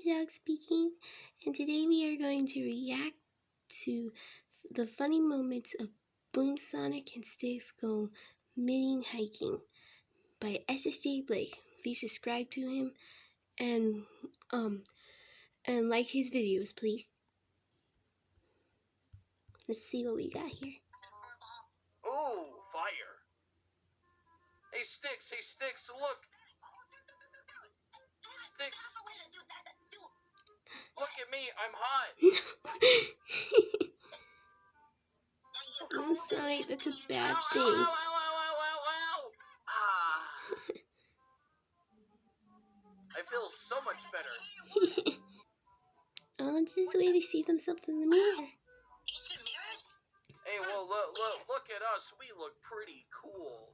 Dog speaking, and today we are going to react to the funny moments of Boom Sonic and Sticks Go Mini Hiking by SSJ Blake. Please subscribe to him and like his videos, please. Let's see what we got here. Ooh, fire. Hey, Sticks, look. Sticks. Look at me, I'm hot. Boom Sonic, that's a bad thing. Ow. Ah. I feel so much better. Oh, it's just a way to see themselves in the mirror. Hey, well, look at us. We look pretty cool.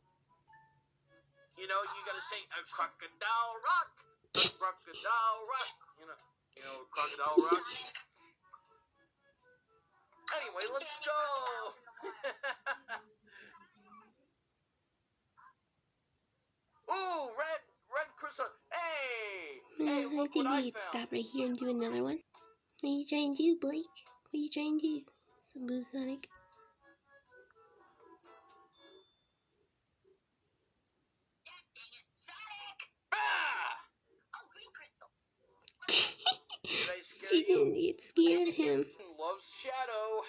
You know, you gotta say a crocodile rock. A crocodile rock. You know, crocodile rock. Anyway, let's go. Ooh, red crystal. Hey, look what I found. Stop right here and do another one. What are you trying to do, Blake? What are you trying to do? Some Boom Sonic. She didn't get scared of him. Loves Shadow.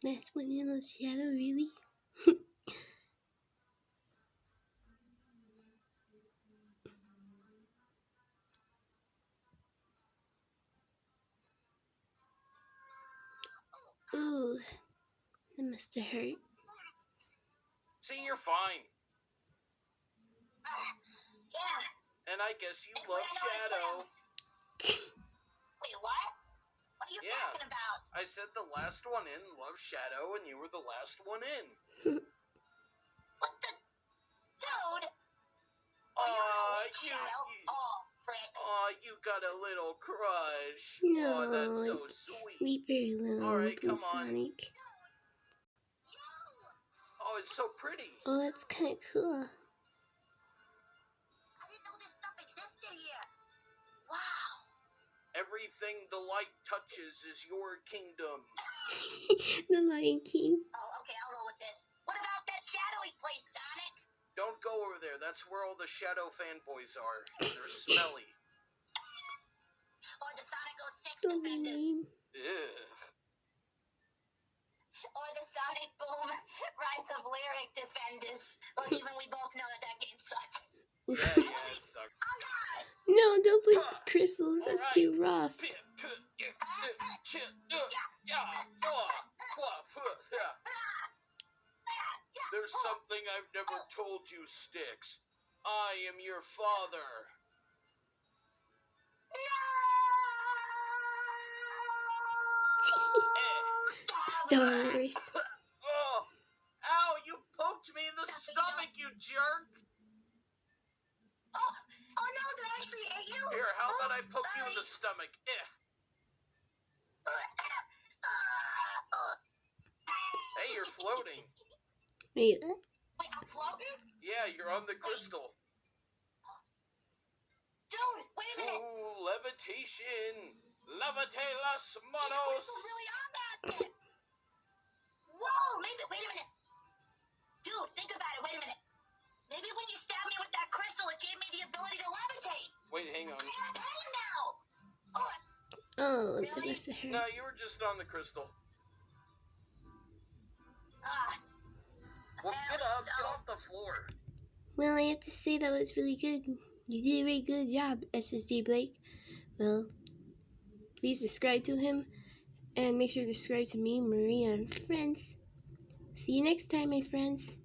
That's when you love Shadow, really? Ooh, that must have hurt. See, you're fine. Yeah. And I guess you love Shadow. Wait, what? What are you talking about? I said the last one in loves Shadow, and you were the last one in. What the? Dude! You got a little crush. No, oh, that's so sweet. Leave her alone, all right, Boom come on. Sonic. Oh, it's so pretty. Oh, that's kind of cool. I didn't know this stuff existed here. Wow. Everything the light touches is your kingdom. The Lion King. Oh, okay, I'll roll with this. What about that shadowy place, Sonic? Don't go over there. That's where all the Shadow fanboys are. They're smelly. Or the Sonic 06 So defenders. mean. Ugh. Or the Sonic Boom Rise of Lyric defenders. Well, even we both know that game sucked. Yeah, it sucks. Oh, God! No, don't put crystals. That's right. too rough. There's something I've never told you, Sticks. I am your father. Stars. Oh, ow, you poked me in the stomach, you jerk. Oh no, did I actually hit you? Here, how about I poke you in the stomach? Hey, you're floating. Wait, Wait, I'm floating? Yeah, you're on the crystal. Dude, wait a minute. Ooh, levitation. Levite las These manos. crystals really are that thing. Whoa, maybe, wait a minute. Dude, think about it, wait a minute. Maybe when you stabbed me with that crystal, it gave me the ability to levitate. Wait, hang on. I have pain now. oh, that Really? must have hurt. No, you were just on the crystal. Well, get up, get off the floor. Well, I have to say that was really good. You did a very good job, SSJ Blake. Well, please subscribe to him, and make sure to subscribe to me, Maria, and friends. See you next time, my friends.